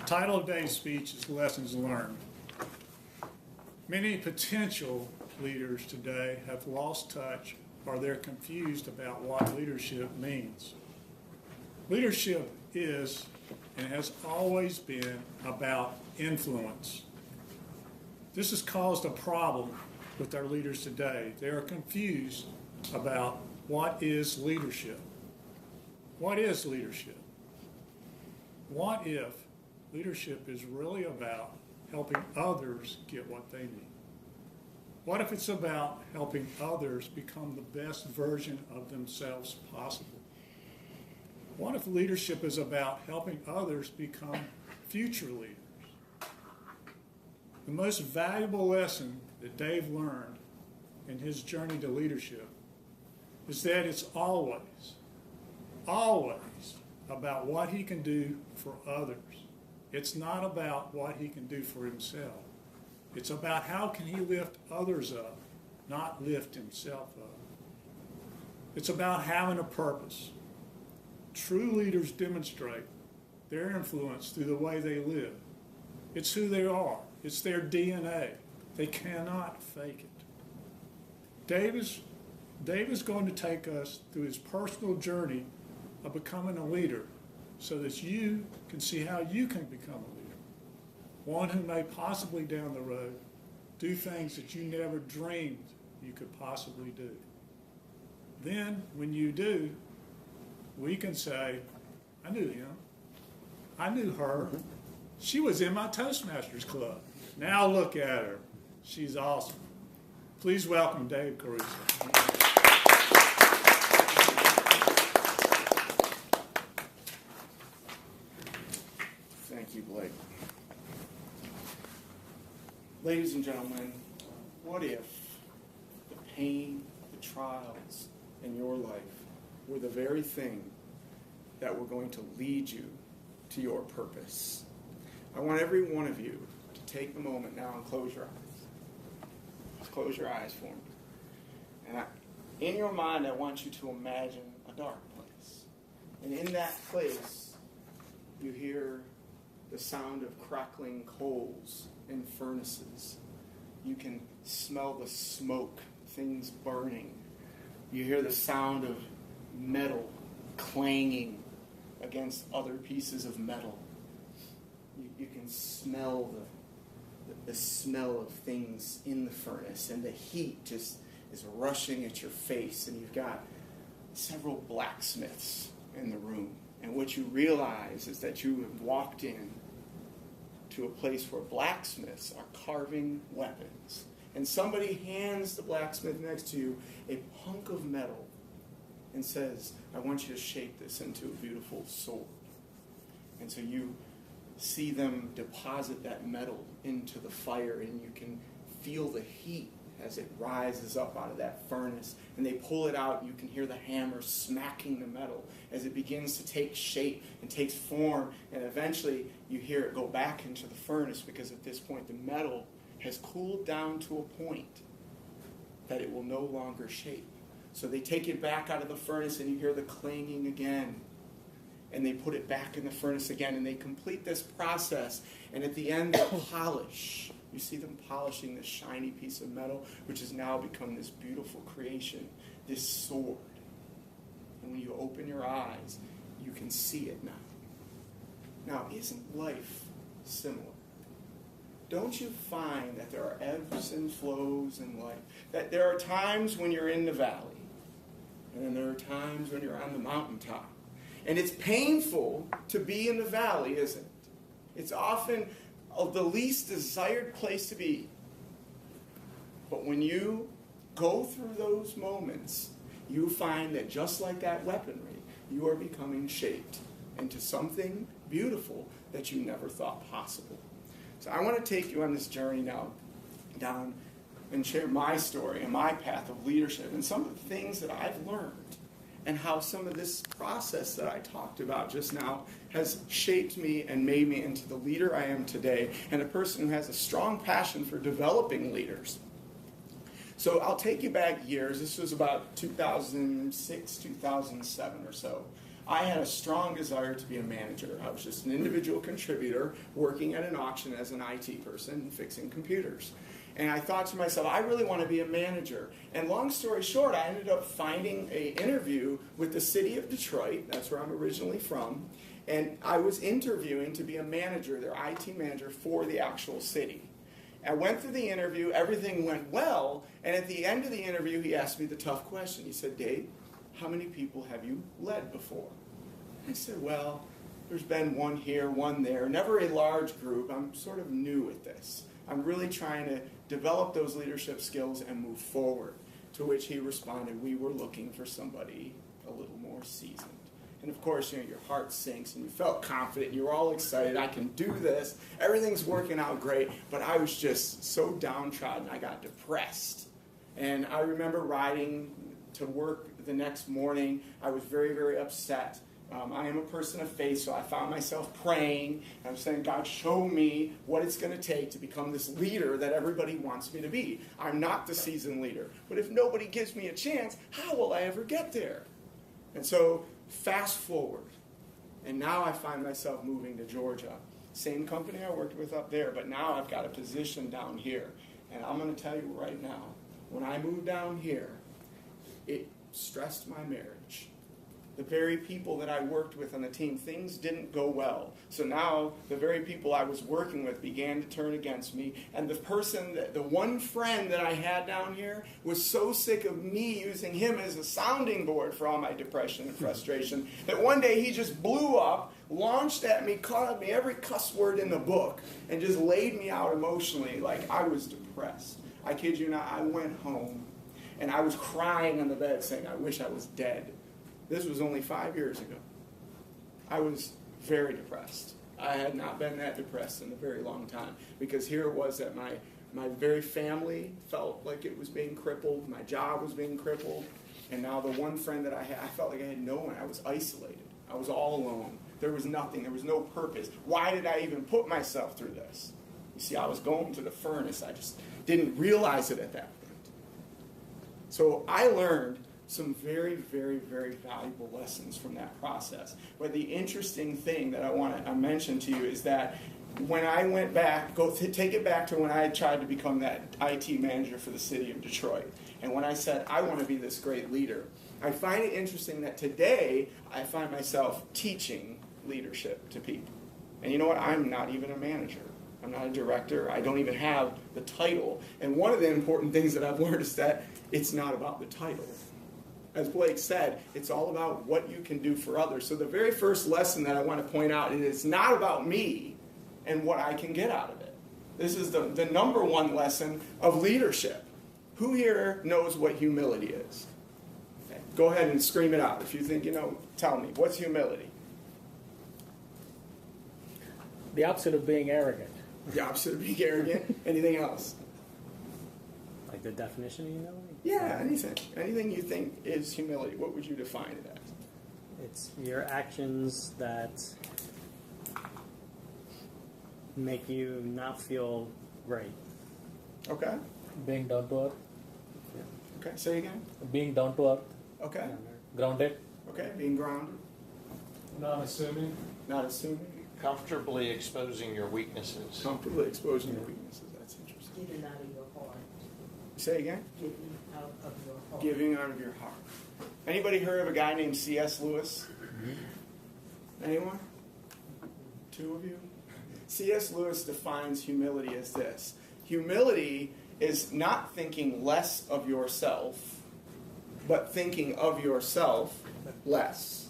The title of today's speech is Lessons Learned. Many potential leaders today have lost touch or they're confused about what leadership means. Leadership is and has always been about influence. This has caused a problem with our leaders today. They are confused about what is leadership. What is leadership? What if leadership is really about helping others get what they need? What if it's about helping others become the best version of themselves possible? What if leadership is about helping others become future leaders? The most valuable lesson that Dave learned in his journey to leadership is that it's always about what he can do for others. It's not about what he can do for himself. It's about how can he lift others up, not lift himself up. It's about having a purpose. True leaders demonstrate their influence through the way they live. It's who they are. It's their DNA. They cannot fake it. Dave is going to take us through his personal journey of becoming a leader so that you can see how you can become a leader. One who may possibly down the road do things that you never dreamed you could possibly do. Then, when you do, we can say, I knew him. I knew her. She was in my Toastmasters club. Now look at her. She's awesome. Please welcome Dave Caruso. Thank you, Blake. Ladies and gentlemen, what if the pain, the trials in your life were the very thing that were going to lead you to your purpose? I want every one of you to take a moment now and close your eyes. Close your eyes for me. And in your mind, I want you to imagine a dark place. And in that place, you hear the sound of crackling coals in furnaces. You can smell the smoke, things burning. You hear the sound of metal clanging against other pieces of metal. You can smell the smell of things in the furnace, and the heat just is rushing at your face, and you've got several blacksmiths in the room. And what you realize is that you have walked in to a place where blacksmiths are carving weapons. And somebody hands the blacksmith next to you a hunk of metal and says, I want you to shape this into a beautiful sword. And so you see them deposit that metal into the fire, and you can feel the heat as it rises up out of that furnace. And they pull it out, and you can hear the hammer smacking the metal as it begins to take shape and takes form. And eventually you hear it go back into the furnace, because at this point the metal has cooled down to a point that it will no longer shape. So they take it back out of the furnace, and you hear the clanging again. And they put it back in the furnace again, and they complete this process. And at the end, they polish. You see them polishing this shiny piece of metal, which has now become this beautiful creation, this sword. And when you open your eyes, you can see it now. Now, isn't life similar? Don't you find that there are ebbs and flows in life? That there are times when you're in the valley, and then there are times when you're on the mountaintop. And it's painful to be in the valley, isn't it? It's often the least desired place to be. But when you go through those moments, you find that just like that weaponry, you are becoming shaped into something beautiful that you never thought possible. So I want to take you on this journey now down and share my story and my path of leadership and some of the things that I've learned, and how some of this process that I talked about just now has shaped me and made me into the leader I am today, and a person who has a strong passion for developing leaders. So I'll take you back years. This was about 2006, 2007 or so. I had a strong desire to be a manager. I was just an individual contributor working at an auction as an IT person fixing computers. And I thought to myself, I really want to be a manager. And long story short, I ended up finding an interview with the city of Detroit. That's where I'm originally from. And I was interviewing to be a manager, their IT manager for the actual city. I went through the interview, everything went well, and at the end of the interview, he asked me the tough question. He said, Dave, how many people have you led before? I said, well, there's been one here, one there, never a large group. I'm sort of new at this. I'm really trying to develop those leadership skills and move forward. To which he responded, we were looking for somebody a little more seasoned. And of course, your heart sinks and you felt confident. You were all excited. I can do this. Everything's working out great. But I was just so downtrodden. I got depressed. And I remember riding to work the next morning. I was very, very upset. I am a person of faith, so I found myself praying. I'm saying, God, show me what it's going to take to become this leader that everybody wants me to be. I'm not the seasoned leader. But if nobody gives me a chance, how will I ever get there? And so, fast forward. And now I find myself moving to Georgia. Same company I worked with up there, but now I've got a position down here. And I'm going to tell you right now, when I moved down here, it stressed my marriage. The very people that I worked with on the team, things didn't go well. So now the very people I was working with began to turn against me. And the one friend that I had down here was so sick of me using him as a sounding board for all my depression and frustration that one day he just blew up, launched at me, called at me every cuss word in the book, and just laid me out emotionally like I was depressed. I kid you not, I went home and I was crying on the bed saying, I wish I was dead. This was only 5 years ago. I was very depressed. I had not been that depressed in a very long time because here it was that my very family felt like it was being crippled. My job was being crippled. And now the one friend that I had, I felt like I had no one. I was isolated. I was all alone. There was nothing. There was no purpose. Why did I even put myself through this? You see, I was going to the furnace. I just didn't realize it at that point. So I learned some very, very, very valuable lessons from that process. But the interesting thing that I want to mention to you is that when I went back, take it back to when I had tried to become that IT manager for the city of Detroit. And when I said, I want to be this great leader, I find it interesting that today I find myself teaching leadership to people. And you know what? I'm not even a manager. I'm not a director. I don't even have the title. And one of the important things that I've learned is that it's not about the title. As Blake said, it's all about what you can do for others. So the very first lesson that I want to point out is it's not about me and what I can get out of it. This is the number one lesson of leadership. Who here knows what humility is? Okay. Go ahead and scream it out. If you think you know, tell me. What's humility? The opposite of being arrogant. The opposite of being arrogant. Anything else? Like the definition of humility? Yeah, anything. Anything you think is humility. What would you define it as? It's your actions that make you not feel great. Okay. Being down to earth. Okay, say again. Being down to earth. Okay. Grounded. Okay, being grounded. Not assuming. Not assuming. Comfortably exposing your weaknesses. Comfortably exposing your weaknesses. That's interesting. Giving out of your heart. Say again. Giving out of your heart. Giving out of your heart. Anybody heard of a guy named C.S. Lewis? Mm-hmm. Anyone? Two of you? C.S. Lewis defines humility as this. Humility is not thinking less of yourself, but thinking of yourself less.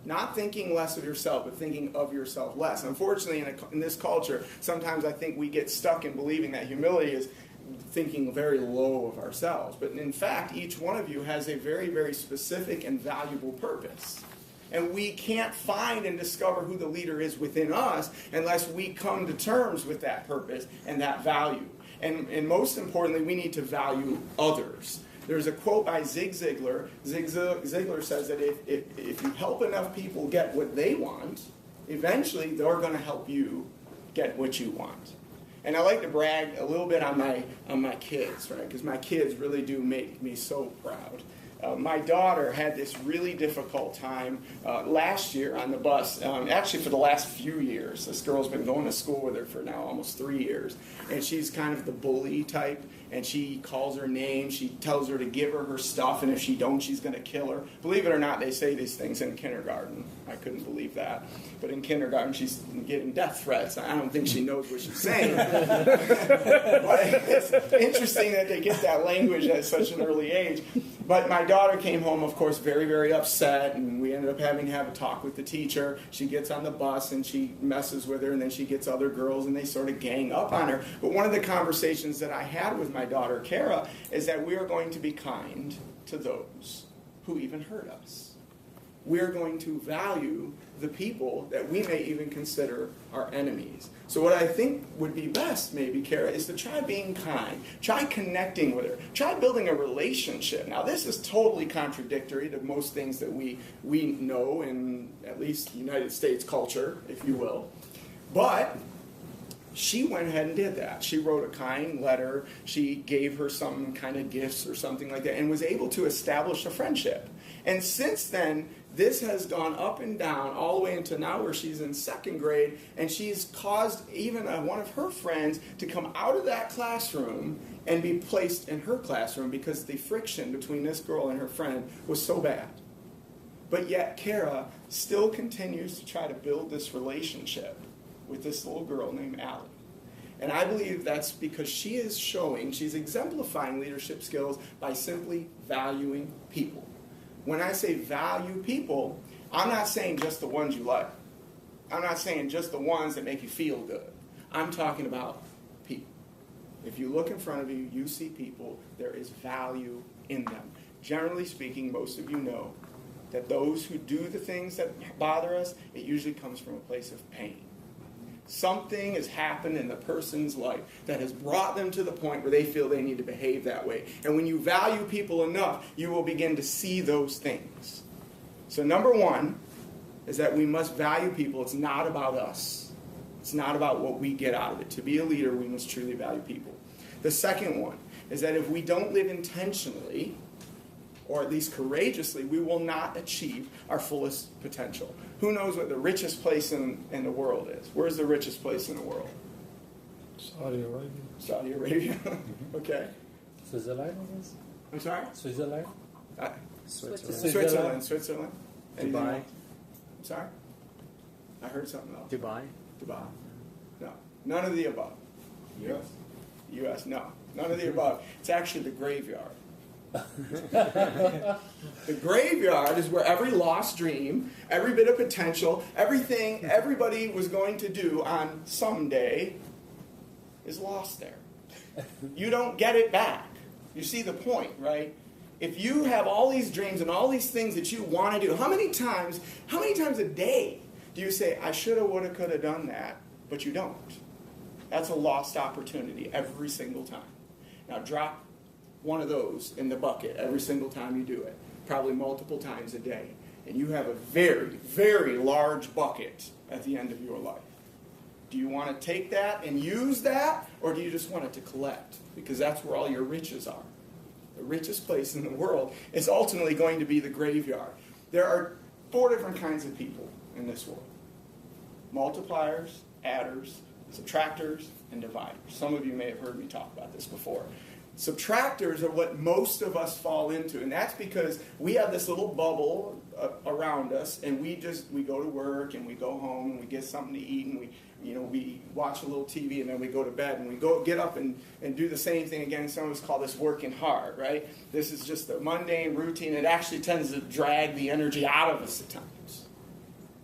Not thinking less of yourself, but thinking of yourself less. Unfortunately, in this culture, sometimes I think we get stuck in believing that humility is thinking very low of ourselves. But in fact, each one of you has a very, very specific and valuable purpose. And we can't find and discover who the leader is within us unless we come to terms with that purpose and that value. And most importantly, we need to value others. There's a quote by Zig Ziglar. Zig Ziglar says that if you help enough people get what they want, eventually they're going to help you get what you want. And I like to brag a little bit on my kids, right? Because my kids really do make me so proud. My daughter had this really difficult time last year on the bus. Actually, for the last few years. This girl's been going to school with her for now almost 3 years. And she's kind of the bully type. And she calls her name. She tells her to give her stuff. And if she don't, she's going to kill her. Believe it or not, they say these things in kindergarten. I couldn't believe that. But in kindergarten, she's getting death threats. I don't think she knows what she's saying. But it's interesting that they get that language at such an early age. But my daughter came home, of course, very, very upset, and we ended up having to have a talk with the teacher. She gets on the bus, and she messes with her, and then she gets other girls, and they sort of gang up on her. But one of the conversations that I had with my daughter, Kara, is that we are going to be kind to those who even hurt us. We are going to value the people that we may even consider our enemies. So what I think would be best, maybe, Kara, is to try being kind. Try connecting with her. Try building a relationship. Now, this is totally contradictory to most things that we know in at least United States culture, if you will. But she went ahead and did that. She wrote a kind letter. She gave her some kind of gifts or something like that and was able to establish a friendship. And since then, this has gone up and down all the way into now where she's in second grade, and she's caused even one of her friends to come out of that classroom and be placed in her classroom because the friction between this girl and her friend was so bad. But yet Kara still continues to try to build this relationship with this little girl named Allie. And I believe that's because she's exemplifying leadership skills by simply valuing people. When I say value people, I'm not saying just the ones you like. I'm not saying just the ones that make you feel good. I'm talking about people. If you look in front of you, you see people, there is value in them. Generally speaking, most of you know that those who do the things that bother us, it usually comes from a place of pain. Something has happened in the person's life that has brought them to the point where they feel they need to behave that way. And when you value people enough, you will begin to see those things. So number one is that we must value people. It's not about us. It's not about what we get out of it. To be a leader, we must truly value people. The second one is that if we don't live intentionally, or at least courageously, we will not achieve our fullest potential. Who knows what the richest place in the world is? Where's the richest place in the world? Saudi Arabia. Saudi Arabia. Okay. Switzerland, I guess. I'm sorry? Switzerland. Switzerland. Anything Dubai. else? I'm sorry? I heard something else. Dubai. Dubai. No. None of the above. U.S. No. None of the above. It's actually the graveyard. The graveyard is where every lost dream, every bit of potential, everything everybody was going to do on someday is lost there. You don't get it back. You see the point, right? If you have all these dreams and all these things that you want to do, how many times a day do you say, I shoulda, woulda, coulda done that, but you don't? That's a lost opportunity every single time. Now drop one of those in the bucket every single time you do it, probably multiple times a day, and you have a very, very large bucket at the end of your life. Do you want to take that and use that, or do you just want it to collect? Because that's where all your riches are. The richest place in the world is ultimately going to be the graveyard. There are 4 different kinds of people in this world: multipliers, adders, subtractors, and dividers. Some of you may have heard me talk about this before. Subtractors are what most of us fall into, and that's because we have this little bubble around us, and we go to work and we go home and we get something to eat and we watch a little TV and then we go to bed and we get up and do the same thing again. Some of us call this working hard, right? This is just a mundane routine. It actually tends to drag the energy out of us at times,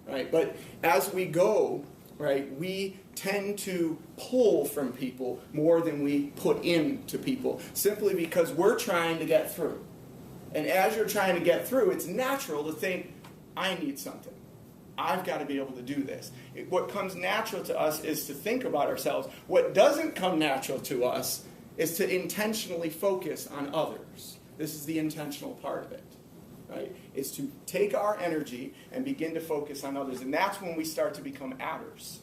right? But as we go, right, we tend to pull from people more than we put into people, simply because we're trying to get through. And as you're trying to get through, it's natural to think, I need something. I've got to be able to do this. What comes natural to us is to think about ourselves. What doesn't come natural to us is to intentionally focus on others. This is the intentional part of it, right? Is to take our energy and begin to focus on others. And that's when we start to become adders.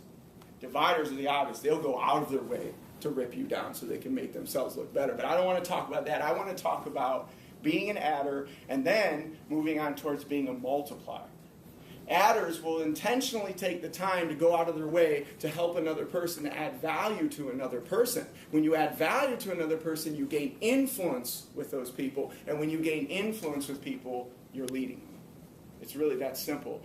Dividers are the obvious. They'll go out of their way to rip you down so they can make themselves look better. But I don't want to talk about that. I want to talk about being an adder, and then moving on towards being a multiplier. Adders will intentionally take the time to go out of their way to help another person, to add value to another person. When you add value to another person, you gain influence with those people. And when you gain influence with people, you're leading them. It's really that simple.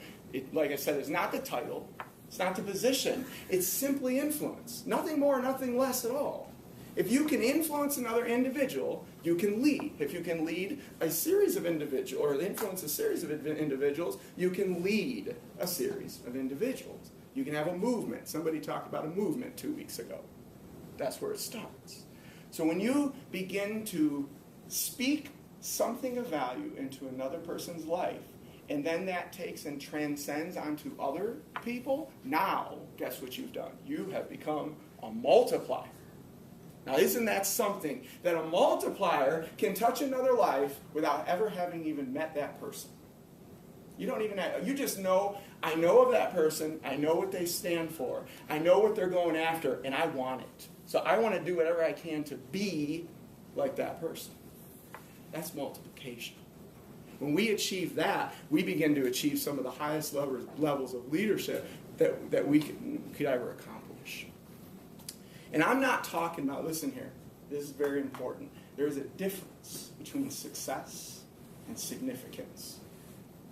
Like I said, it's not the title. It's not the position. It's simply influence. Nothing more, nothing less at all. If you can influence another individual, you can lead. If you can lead a series of individuals, or influence a series of individuals, you can lead a series of individuals. You can have a movement. Somebody talked about a movement 2 weeks ago. That's where it starts. So when you begin to speak something of value into another person's life, and then that takes and transcends onto other people, now, guess what you've done? You have become a multiplier. Now, isn't that something? That a multiplier can touch another life without ever having even met that person. You don't even have, you just know, I know of that person, I know what they stand for, I know what they're going after, and I want it. So I want to do whatever I can to be like that person. That's multiplication. When we achieve that, we begin to achieve some of the highest levels of leadership that we could ever accomplish. And I'm not talking about, listen here, this is very important. There's a difference between success and significance.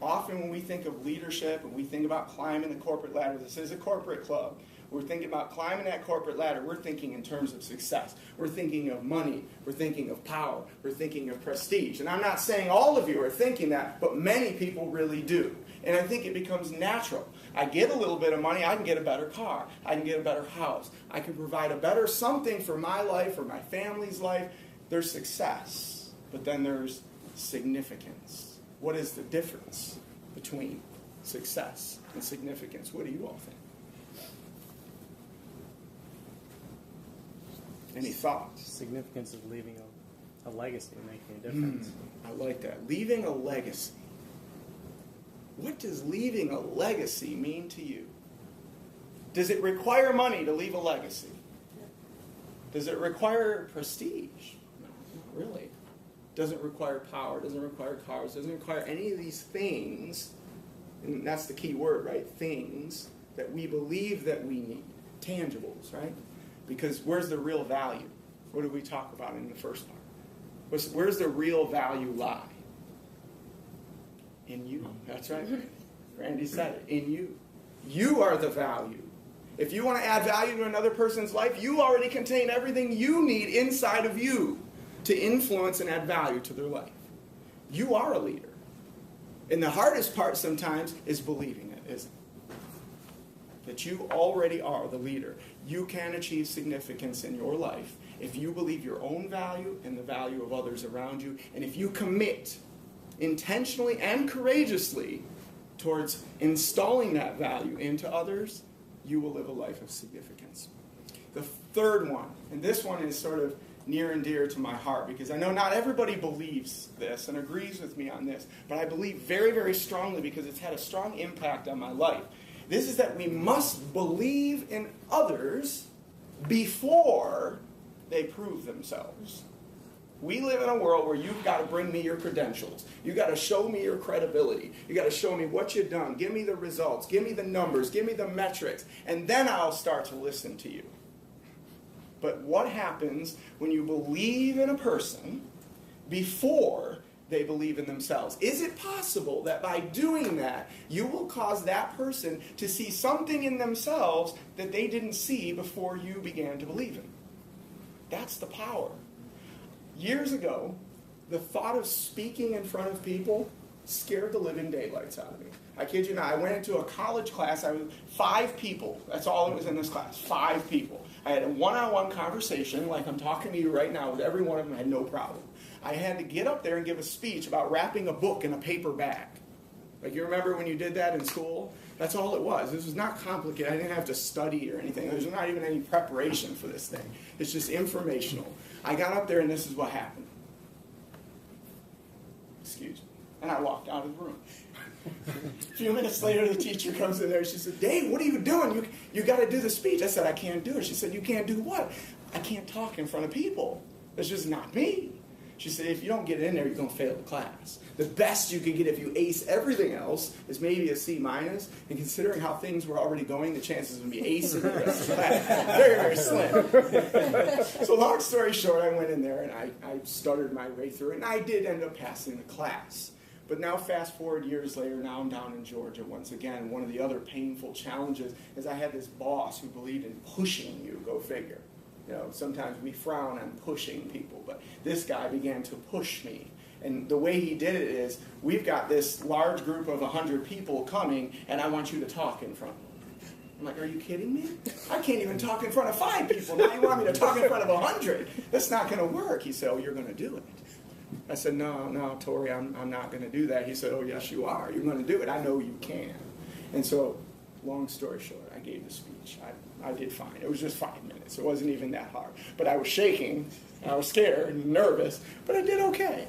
Often when we think of leadership and we think about climbing the corporate ladder, this is a corporate club. We're thinking about climbing that corporate ladder. We're thinking in terms of success. We're thinking of money. We're thinking of power. We're thinking of prestige. And I'm not saying all of you are thinking that, but many people really do. And I think it becomes natural. I get a little bit of money, I can get a better car. I can get a better house. I can provide a better something for my life or my family's life. There's success, but then there's significance. What is the difference between success and significance? What do you all think? Any thoughts? Significance of leaving a legacy, making a difference. I like that. Leaving a legacy. What does leaving a legacy mean to you? Does it require money to leave a legacy? Does it require prestige? No, not really. Doesn't require power, doesn't require cars, doesn't require any of these things, and that's the key word, right? Things that we believe that we need. Tangibles, right? Because where's the real value? What did we talk about in the first part? Where's the real value lie? In you. That's right. Randy said it. In you. You are the value. If you want to add value to another person's life, you already contain everything you need inside of you to influence and add value to their life. You are a leader. And the hardest part sometimes is believing it, isn't it? That you already are the leader. You can achieve significance in your life if you believe your own value and the value of others around you, and if you commit intentionally and courageously towards installing that value into others, you will live a life of significance. The third one, and this one is sort of near and dear to my heart, because I know not everybody believes this and agrees with me on this, but I believe very, very strongly because it's had a strong impact on my life. This is that we must believe in others before they prove themselves. We live in a world where you've got to bring me your credentials. You've got to show me your credibility. You've got to show me what you've done. Give me the results. Give me the numbers. Give me the metrics. And then I'll start to listen to you. But what happens when you believe in a person before they believe in themselves? Is it possible that by doing that, you will cause that person to see something in themselves that they didn't see before you began to believe in? That's the power. Years ago, the thought of speaking in front of people scared the living daylights out of me. I kid you not. I went into a college class. I was 5 people. That's all that was in this class. 5 people. I had a one-on-one conversation like I'm talking to you right now with every one of them. I had no problem. I had to get up there and give a speech about wrapping a book in a paper bag. Like, you remember when you did that in school? That's all it was. This was not complicated. I didn't have to study or anything. There's not even any preparation for this thing. It's just informational. I got up there and this is what happened. Excuse me. And I walked out of the room. A few minutes later, the teacher comes in there. She said, Dave, what are you doing? You got to do the speech. I said, I can't do it. She said, you can't do what? I can't talk in front of people. It's just not me. She said, if you don't get in there, you're going to fail the class. The best you can get if you ace everything else is maybe a C minus. And considering how things were already going, the chances of me acing the rest of the class very, very slim. So long story short, I went in there and I stuttered my way through it. And I did end up passing the class. But now fast forward years later, now I'm down in Georgia once again. One of the other painful challenges is I had this boss who believed in pushing you, go figure. You know, sometimes we frown on pushing people, but this guy began to push me. And the way he did it is, we've got this large group of 100 people coming, and I want you to talk in front of them. I'm like, are you kidding me? I can't even talk in front of 5 people. Now you want me to talk in front of 100? That's not going to work. He said, oh, you're going to do it. I said, no, Tori, I'm not going to do that. He said, oh, yes, you are. You're going to do it. I know you can. And so, long story short, I gave the speech. I did fine. It was just 5 minutes. It wasn't even that hard. But I was shaking, I was scared and nervous, but I did okay.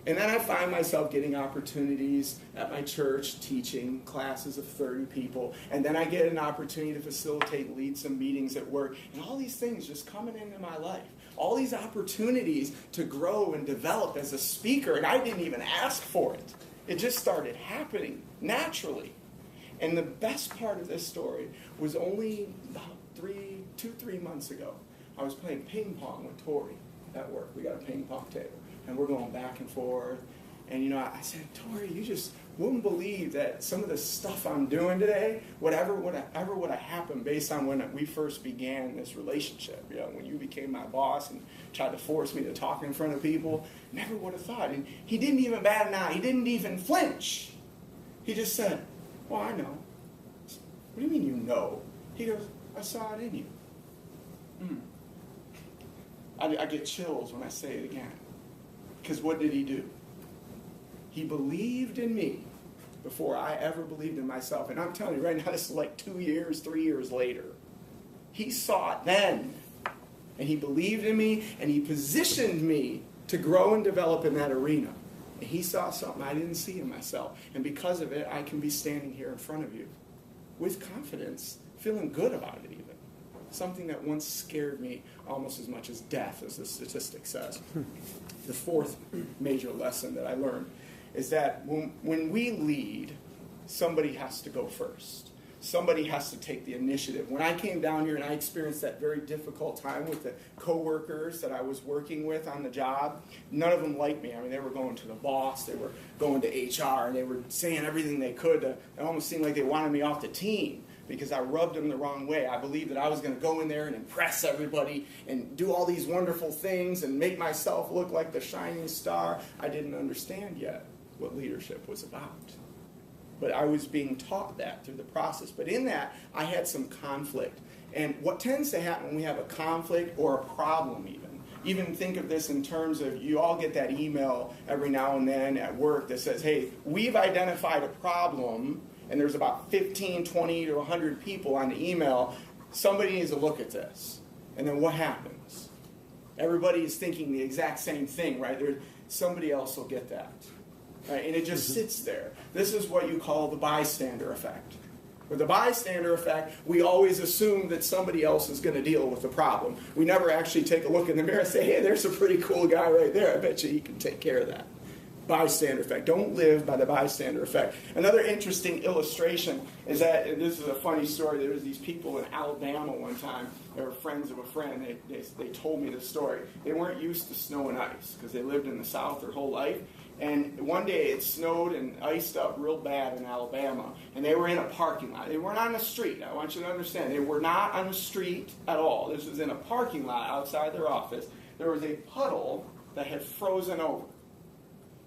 And then I find myself getting opportunities at my church, teaching classes of 30 people. And then I get an opportunity to facilitate, lead some meetings at work. And all these things just coming into my life. All these opportunities to grow and develop as a speaker. And I didn't even ask for it. It just started happening naturally. And the best part of this story was only about 3 months ago. I was playing ping pong with Tori at work. We got a ping pong table. And we're going back and forth. And, you know, I said, Tori, you just wouldn't believe that some of the stuff I'm doing today would ever have happened based on when we first began this relationship. You know, when you became my boss and tried to force me to talk in front of people, never would have thought. And he didn't even bat an eye. He didn't even flinch. He just said, well, I know. What do you mean you know? He goes, I saw it in you. I get chills when I say it again. Because what did he do? He believed in me before I ever believed in myself. And I'm telling you right now, this is like 2 years, 3 years later. He saw it then. And he believed in me, and he positioned me to grow and develop in that arena. And he saw something I didn't see in myself. And because of it, I can be standing here in front of you with confidence, feeling good about it even. Something that once scared me almost as much as death, as the statistic says. The fourth major lesson that I learned is that when we lead, somebody has to go first. Somebody has to take the initiative. When I came down here and I experienced that very difficult time with the coworkers that I was working with on the job, none of them liked me. I mean, they were going to the boss, they were going to HR, and they were saying everything they could. It almost seemed like they wanted me off the team because I rubbed them the wrong way. I believed that I was going to go in there and impress everybody and do all these wonderful things and make myself look like the shining star. I didn't understand yet what leadership was about. But I was being taught that through the process. But in that, I had some conflict. And what tends to happen when we have a conflict or a problem even think of this in terms of, you all get that email every now and then at work that says, hey, we've identified a problem, and there's about 15, 20 to 100 people on the email. Somebody needs to look at this. And then what happens? Everybody is thinking the exact same thing, right? Somebody else will get that. Right? And it just sits there. This is what you call the bystander effect. With the bystander effect, we always assume that somebody else is going to deal with the problem. We never actually take a look in the mirror and say, hey, there's a pretty cool guy right there. I bet you he can take care of that. Bystander effect. Don't live by the bystander effect. Another interesting illustration is that, and this is a funny story, there was these people in Alabama one time. They were friends of a friend. They told me this story. They weren't used to snow and ice because they lived in the South their whole life. And one day it snowed and iced up real bad in Alabama. And they were in a parking lot. They weren't on the street. I want you to understand. They were not on the street at all. This was in a parking lot outside their office. There was a puddle that had frozen over.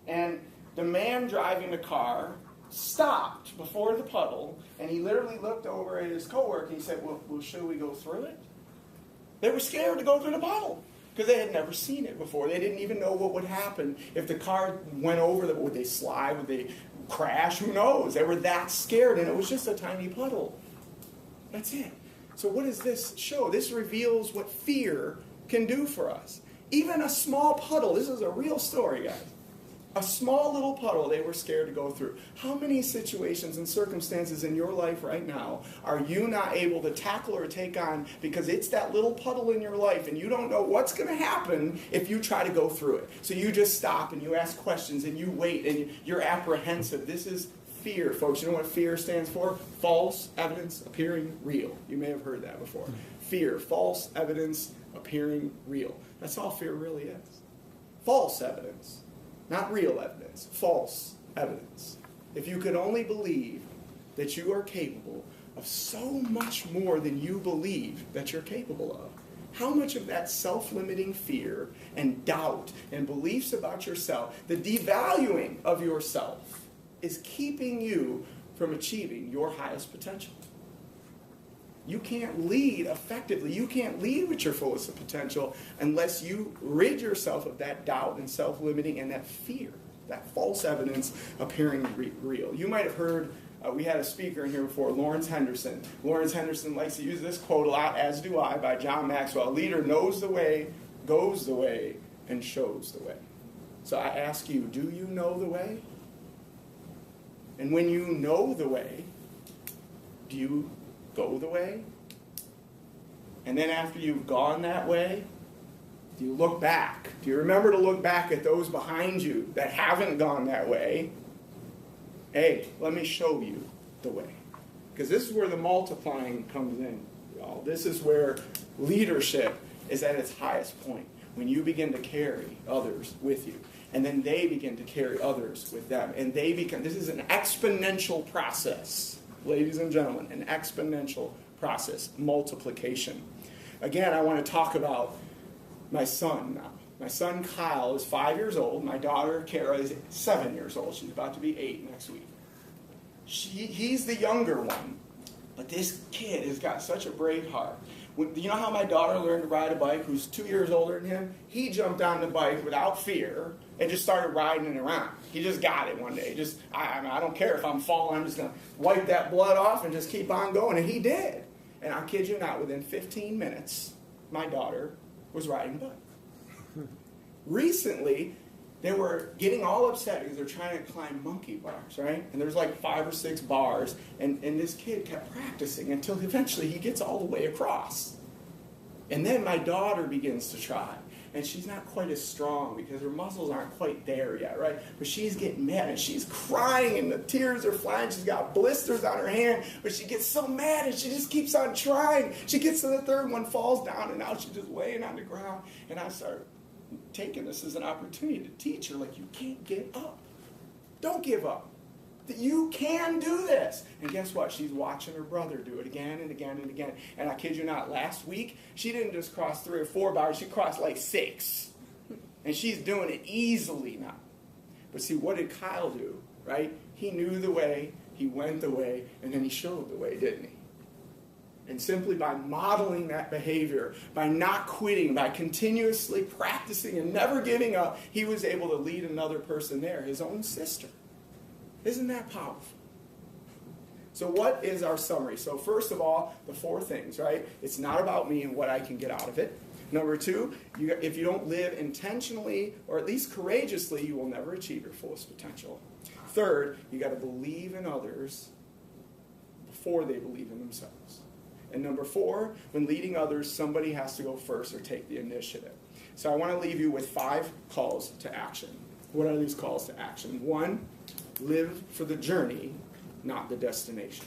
And the man driving the car stopped before the puddle, and he literally looked over at his coworker and he said, well, should we go through it? They were scared to go through the puddle because they had never seen it before. They didn't even know what would happen if the car went over. Would they slide? Would they crash? Who knows? They were that scared, and it was just a tiny puddle. That's it. So what does this show? This reveals what fear can do for us. Even a small puddle, this is a real story, guys. A small little puddle they were scared to go through. How many situations and circumstances in your life right now are you not able to tackle or take on because it's that little puddle in your life and you don't know what's going to happen if you try to go through it? So you just stop and you ask questions and you wait and you're apprehensive. This is fear, folks. You know what fear stands for? False evidence appearing real. You may have heard that before. Fear, false evidence appearing real. That's all fear really is. False evidence. Not real evidence, false evidence. If you could only believe that you are capable of so much more than you believe that you're capable of, how much of that self-limiting fear and doubt and beliefs about yourself, the devaluing of yourself, is keeping you from achieving your highest potential? You can't lead effectively. You can't lead with your fullest potential unless you rid yourself of that doubt and self-limiting and that fear, that false evidence appearing real. You might have heard, we had a speaker in here before, Lawrence Henderson. Lawrence Henderson likes to use this quote a lot, as do I, by John Maxwell. A leader knows the way, goes the way, and shows the way. So I ask you, do you know the way? And when you know the way, do you go the way? And then after you've gone that way, do you look back? Do you remember to look back at those behind you that haven't gone that way? Hey, let me show you the way. Because this is where the multiplying comes in, y'all. This is where leadership is at its highest point. When you begin to carry others with you. And then they begin to carry others with them. And they become, this is an exponential process. Ladies and gentlemen, an exponential process, multiplication. Again, I want to talk about my son now. My son Kyle is 5 years old. My daughter Kara is 7 years old. She's about to be 8 next week. He's the younger one, but this kid has got such a brave heart. You know how my daughter learned to ride a bike, who's 2 years older than him? He jumped on the bike without fear and just started riding it around. He just got it one day. I don't care if I'm falling, I'm just going to wipe that blood off and just keep on going. And he did. And I kid you not, within 15 minutes, my daughter was riding a bike. Recently, they were getting all upset because they're trying to climb monkey bars, right? And there's like 5 or 6 bars, and this kid kept practicing until eventually he gets all the way across. And then my daughter begins to try, and she's not quite as strong because her muscles aren't quite there yet, right? But she's getting mad, and she's crying, and the tears are flying. She's got blisters on her hand, but she gets so mad, and she just keeps on trying. She gets to the third one, falls down, and now she's just laying on the ground, and I start taking this as an opportunity to teach her, like, you can't give up. Don't give up. That you can do this. And guess what? She's watching her brother do it again and again and again. And I kid you not, last week, she didn't just cross 3 or 4 bars, she crossed like 6. And she's doing it easily now. But see, what did Kyle do, right? He knew the way, he went the way, and then he showed the way, didn't he? And simply by modeling that behavior, by not quitting, by continuously practicing and never giving up, he was able to lead another person there, his own sister. Isn't that powerful? So what is our summary? So first of all, the 4 things, right? It's not about me and what I can get out of it. Number 2, if you don't live intentionally or at least courageously, you will never achieve your fullest potential. Third, you got to believe in others before they believe in themselves. And number 4, when leading others, somebody has to go first or take the initiative. So I want to leave you with 5 calls to action. What are these calls to action? 1, live for the journey, not the destination.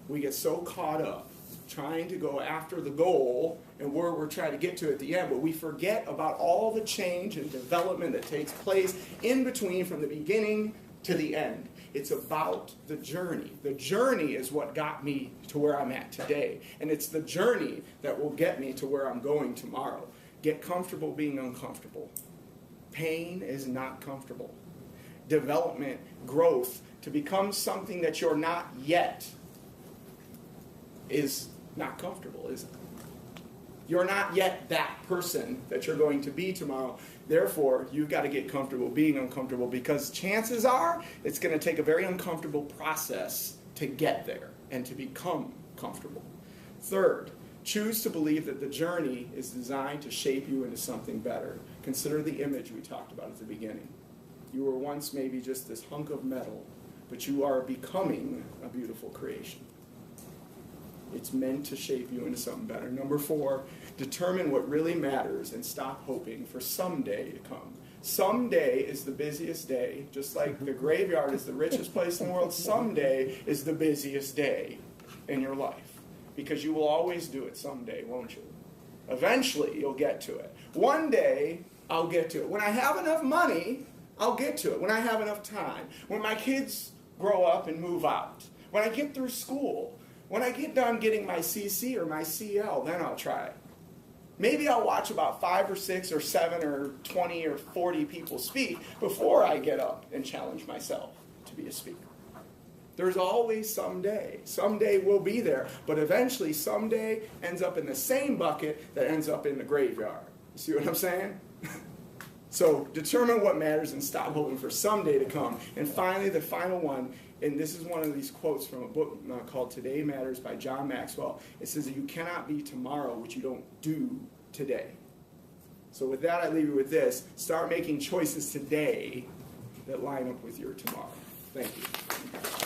We get so caught up trying to go after the goal and where we're trying to get to at the end, but we forget about all the change and development that takes place in between from the beginning to the end. It's about the journey. The journey is what got me to where I'm at today. And it's the journey that will get me to where I'm going tomorrow. Get comfortable being uncomfortable. Pain is not comfortable. Development, growth, to become something that you're not yet is not comfortable, is it? You're not yet that person that you're going to be tomorrow. Therefore, you've got to get comfortable being uncomfortable because chances are it's going to take a very uncomfortable process to get there and to become comfortable. Third, choose to believe that the journey is designed to shape you into something better. Consider the image we talked about at the beginning. You were once maybe just this hunk of metal, but you are becoming a beautiful creation. It's meant to shape you into something better. Number 4, determine what really matters and stop hoping for someday to come. Someday is the busiest day, just like the graveyard is the richest place in the world. Someday is the busiest day in your life, because you will always do it someday, won't you? Eventually, you'll get to it. One day, I'll get to it. When I have enough money, I'll get to it. When I have enough time. When my kids grow up and move out. When I get through school. When I get done getting my CC or my CL, then I'll try it. Maybe I'll watch about 5 or 6 or 7 or 20 or 40 people speak before I get up and challenge myself to be a speaker. There's always someday. Someday we'll be there, but eventually someday ends up in the same bucket that ends up in the graveyard. You see what I'm saying? So determine what matters and stop hoping for someday to come. And finally, the final one, and this is one of these quotes from a book called Today Matters by John Maxwell. It says that you cannot be tomorrow what you don't do today. So with that, I leave you with this. Start making choices today that line up with your tomorrow. Thank you.